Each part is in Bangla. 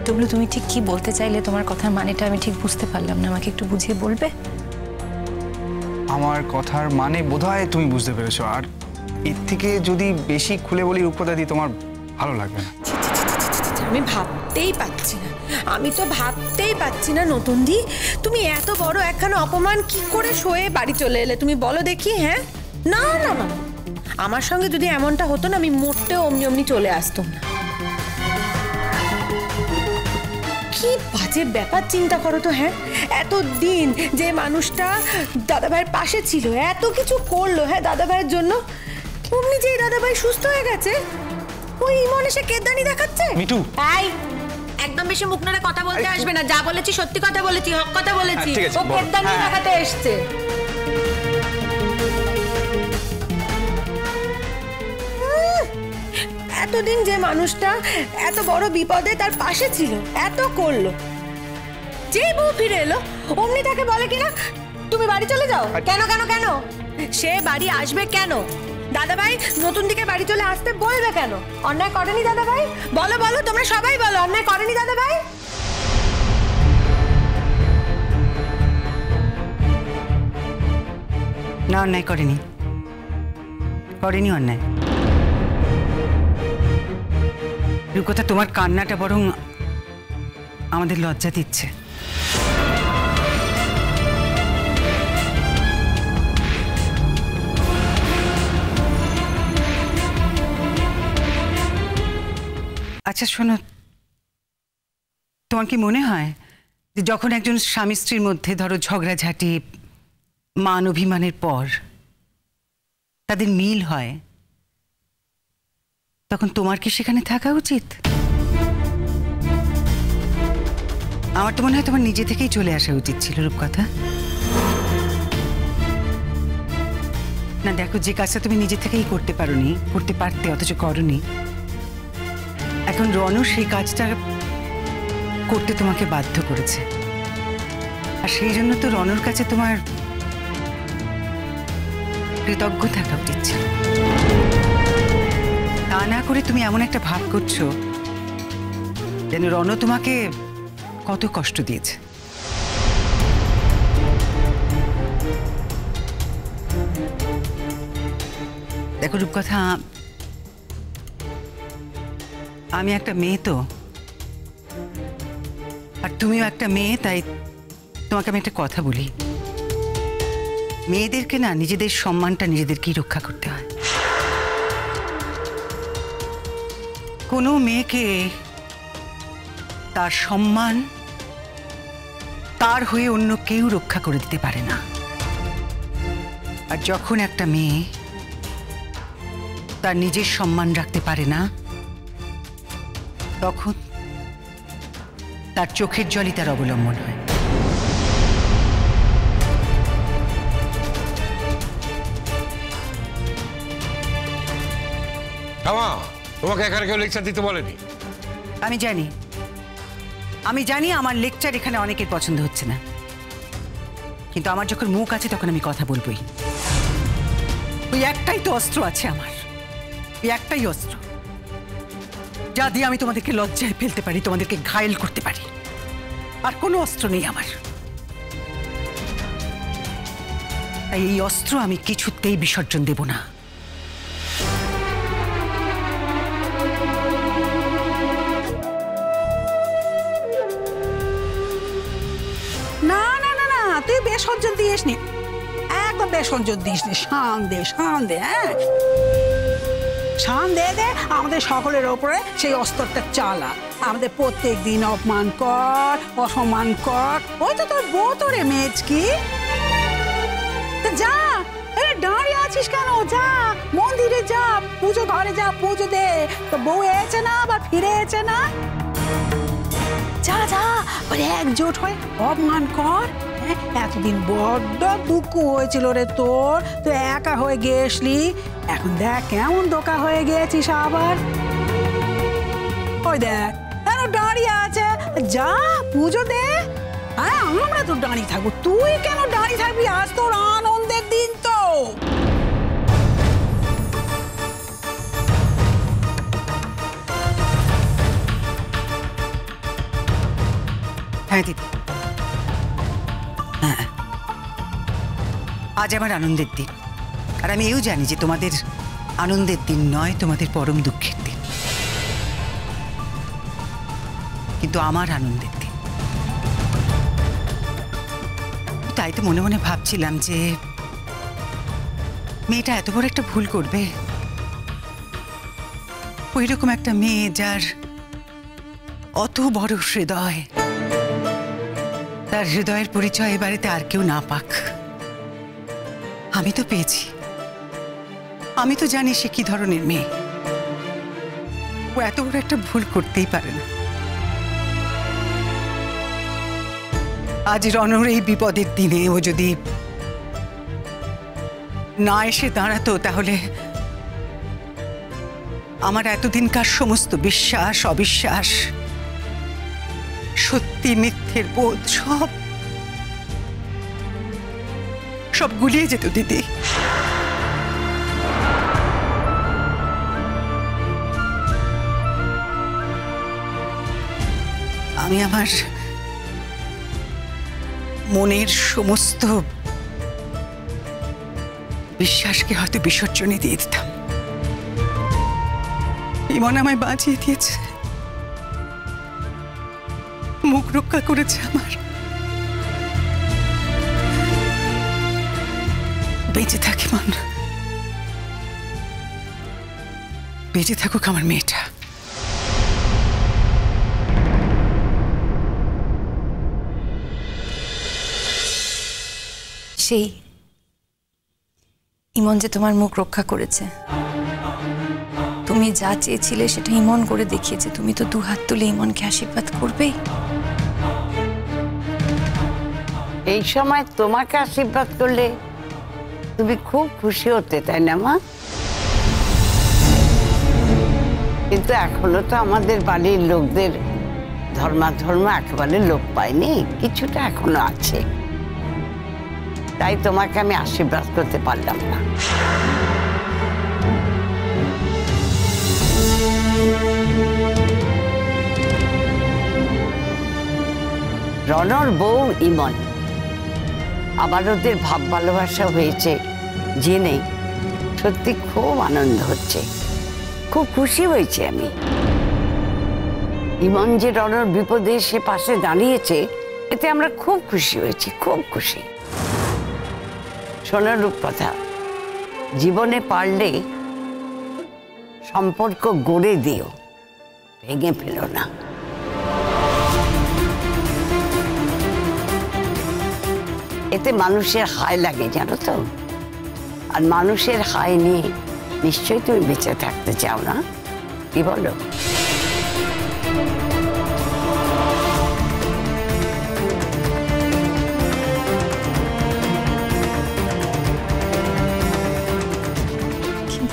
তবু তুমি ঠিক কি বলতে চাইলে? তোমার কথার মানেটা আমি ঠিক বুঝতে পারলাম না, আমাকে একটু বুঝিয়ে বলবে? আমার কথার মানে বোধহয় তুমি বুঝতে পেরেছো, আর এর থেকে যদি বেশি খুলে বলি রূপকথা দি তোমার ভালো লাগবে না। আমি ভাবতেই পাচ্ছি না, আমি তো ভাবতেই পাচ্ছি না নতুন দি, তুমি এত বড় একখানা অপমান কি করে সয়ে বাড়ি চলে এলে তুমি বলো দেখি। হ্যাঁ, না না না, আমার সঙ্গে যদি এমনটা হতো না আমি মোটেও অমনি অমনি চলে আসতাম না। কি বাজে ব্যাপার চিন্তা করো তো। হ্যাঁ, এতদিন যে মানুষটা দাদাভাইয়ের পাশে ছিল, এত কিছু করলো হ্যাঁ দাদাভাইয়ের জন্য, অমনি যে দাদাভাই সুস্থ হয়ে গেছে ওই ইমন এসে কেদানি দেখাচ্ছে। মিঠু, এই একদম বেশি মুখ নাড়ে কথা বলতে আসবে না, যা বলেছি সত্যি কথা বলেছি, হক কথা বলেছি। ও কেদানি দেখাতে এসছে। এতদিন যে মানুষটা এত বড় বিপদে তার পাশে ছিল, এত করলো, যে বউ ফিরে এলো অমনি তাকে বলে কিনা তুমি বাড়ি চলে যাও। কেন কেন কেন সে বাড়ি আসবে কেন? দাদাভাই নতুন দিকে বাড়ি চলে আসতে বলবে কেন? অন্যায় করেনি দাদাভাই? বলো বলো, তোমরা সবাই বলো, অন্যায় করেনি দাদাভাই? না, অন্যায় করেনি, করেনি অন্যায়। রূপকথা, তোমার কান্নাটা বরং আমাদের লজ্জা দিচ্ছে। আচ্ছা শোনো, তোমার কি মনে হয় যে যখন একজন স্বামী স্ত্রীর মধ্যে ধরো ঝগড়াঝাটি, মান অভিমানের পর তাদের মিল হয়, তখন তোমার কি সেখানে থাকা উচিত? আমার তো মনে হয় তোমার নিজে থেকেই চলে আসা উচিত ছিল রূপকথা। না দেখো, যে কাজটা তুমি নিজে থেকেই করতে পারোনি, করতে পারতে অথচ করনি, এখন রনু সেই কাজটা করতে তোমাকে বাধ্য করেছে, আর সেই জন্য তো রনুর কাছে তোমার কৃতজ্ঞ থাকা উচিত ছিল। তা না করে তুমি এমন একটা ভাব করছো যেন রনু তোমাকে কত কষ্ট দিয়েছে। দেখো রূপকথা, আমি একটা মেয়ে তো, আর তুমিও একটা মেয়ে, তাই তোমাকে আমি একটা কথা বলি, মেয়েদেরকে না নিজেদের সম্মানটা নিজেদেরকেই রক্ষা করতে হয়। কোনো মেয়েকে তার সম্মান তার হয়ে অন্য কেউ রক্ষা করে দিতে পারে না। আর যখন একটা মেয়ে তার নিজের সম্মান রাখতে পারে না, তখন তার চোখের জলই তার অবলম্বন হয়। তোমাকে এখানে কেউ লেকচার দিতে বলেনি। আমি জানি আমার লেকচার এখানে অনেকের পছন্দ হচ্ছে না, কিন্তু আমার যখন মুখ আছে তখন আমি কথা বলবোই। ওই একটাই তো অস্ত্র আছে আমার, ওই একটাই অস্ত্র যা দিয়ে আমি তোমাদেরকে লজ্জায় ফেলতে পারি, তোমাদেরকে ঘায়েল করতে পারি। আর কোনো অস্ত্র নেই আমার। তাই এই অস্ত্র আমি কিছুতেই বিসর্জন দেব না। না না না না, তুই বিসর্জন দিস নি, একদম বিসর্জন দিস নি। শান দে, শান দে, হ্যাঁ শান দে দে, আমাদের সকলের ওপরে সেই অস্ত্রটা চালা। আমাদের প্রত্যেক দিন অপমান কর, অসম্মান কর। ওই তো তোর বউ, তোরে মেজকি। যা, দাঁড়িয়ে আছিস কেন? যা মন্দিরে যা, পুজো ঘরে যা, পুজো দে। তো বউ এসেছে না, আবার ফিরে এসেছে না? যা যা, একজোট হয়ে অপমান কর। এতদিন বড্ড দুঃখ হয়েছিল রে তোর, তুই একা হয়ে গেছলি। এখন দেখ কেমন ধোকা হয়ে গেছিস আবার। ওই দেখ কেন দাঁড়িয়ে আছে, যা পুজো দে। হ্যাঁ, আমরা তো দাঁড়িয়ে থাকবো, তুই কেন দাঁড়িয়ে থাকবি? আজ তোর আনন্দের দিন তো। হ্যাঁ দিদি, হ্যাঁ, আজ আমার আনন্দের দিন। আর আমি এও জানি যে তোমাদের আনন্দের দিন নয়, তোমাদের পরম দুঃখের দিন, কিন্তু আমার আনন্দের দিন। তাই তো মনে মনে ভাবছিলাম যে মেয়েটা এত বড় একটা ভুল করবে। ওই রকম একটা মেয়ে যার অত বড় হৃদয়, তার হৃদয়ের পরিচয় এ বাড়িতে আর কেউ না পাক। আমি তো পেয়েছি, আমি তো জানি সে কি ধরনের মেয়ে। ও এত বড় একটা ভুল করতেই পারে না। আজ রণর এই বিপদের দিনে ও যদি না এসে দাঁড়াতো, তাহলে আমার এতদিনকার সমস্ত বিশ্বাস, অবিশ্বাস, সত্যি মিথ্যের বোধ সব গুলিয়ে যেত দিদি। আমি আমার মনের সমস্ত বিশ্বাসকে হয়তো বিসর্জনে দিয়ে দিতাম। ইমন আমায় বাঁচিয়ে দিয়েছে, মুখ রক্ষা করেছে আমার। বেঁচে থাকি মন, বেঁচে থাকুক আমার মেয়েটা। সেই ইমন যে তোমার মুখ রক্ষা করেছে। তুমি যা চেয়েছিলে সেটা ইমন করে দেখিয়েছে। তুমি তো দুহাত তুলে ইমনকে আশীর্বাদ করবেই। এই সময় তোমাকে আশীর্বাদ করলে তুমি খুব খুশি হতে, তাই না মা? কিন্তু এখনো তো আমাদের বাড়ির লোকদের ধর্মাধর্ম একেবারে লোপ পায়নি, কিছুটা এখনো আছে। তাই তোমাকে আমি আশীর্বাদ করতে পারলাম না। রণর বউ ইমন, আবার ওদের ভাব ভালোবাসা হয়েছে জেনে সত্যি খুব আনন্দ হচ্ছে, খুব খুশি হয়েছে আমি। ইমন যে রণর বিপদে সে পাশে দাঁড়িয়েছে, এতে আমরা খুব খুশি হয়েছি, খুব খুশি। শোনো রূপকথা, জীবনে পারলে সম্পর্ক গড়ে দিও, ভেঙে ফেলো না। এতে মানুষের হায় লাগে, জানো তো। আর মানুষের হায় নিয়ে নিশ্চয়ই তুমি বেঁচে থাকতে চাও না, কি বলো?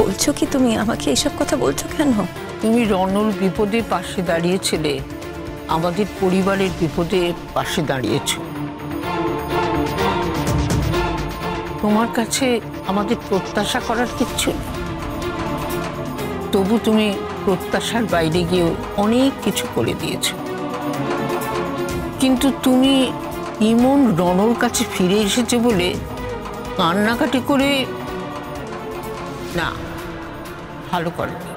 বলছো কি তুমি? আমাকে এসব কথা বলছো কেন? তুমি রণর বিপদে পাশে দাঁড়িয়েছিলে, আমাদের পরিবারের বিপদে পাশে দাঁড়িয়েছ। তোমার কাছে আমাদের প্রত্যাশা করার কিচ্ছু নেই, তবু তুমি প্রত্যাশার বাইরে গিয়ে অনেক কিছু করে দিয়েছ। কিন্তু তুমি ইমন রণর কাছে ফিরে এসেছে বলে কান্নাকাটি করে না, ভালো করনি।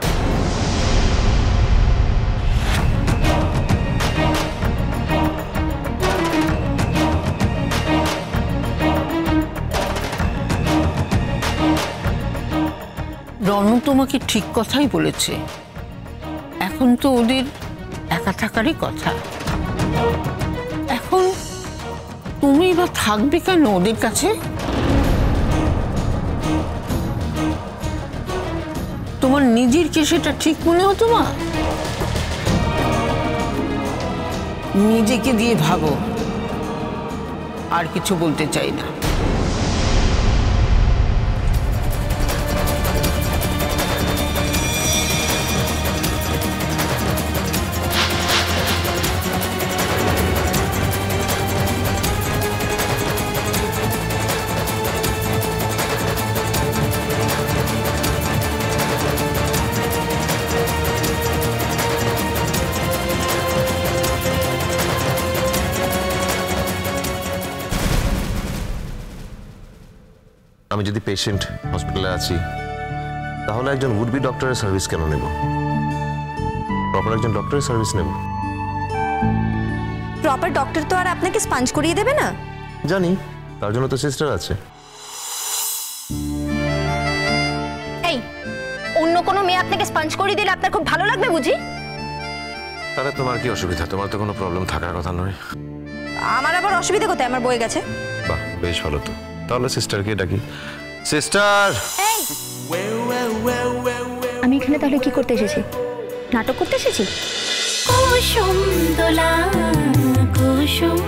রণু তোমাকে ঠিক কথাই বলেছে, এখন তো ওদের একা থাকারই কথা। এখন তুমি বা থাকবে কেন ওদের কাছে? তোমার নিজের কি সেটা ঠিক মনে হতো মা? নিজেকে দিয়ে ভাবো, আর কিছু বলতে চাই না। আমি যদি পেশেন্ট হসপিটালে আছি তাহলে একজন উড বি ডক্টরের সার্ভিস কেন নেব? প্রপার একজন ডক্টরের সার্ভিস নেব। প্রপার ডক্টর তো আর আপনাকে স্পঞ্জ করিয়ে দেবে না। জানি, তার জন্য তো সিস্টার আছে। এই অন্য কোনো মেয়ে আপনাকে স্পঞ্জ করিয়ে দিলে আপনার খুব ভালো লাগবে বুঝি? তাহলে তোমার কি অসুবিধা? তোমার তো কোনো প্রবলেম থাকার কথা নয়। আমার আবার অসুবিধা কোথায়? আমার বয়ে গেছে। বাহ, বেশ ভালো তো। তাহলে সিস্টারকে ডাকি। সিস্টার, আমি এখানে তাহলে কি করতে এসেছি? নাটক করতে এসেছি? কুসুম দোলা কুসুম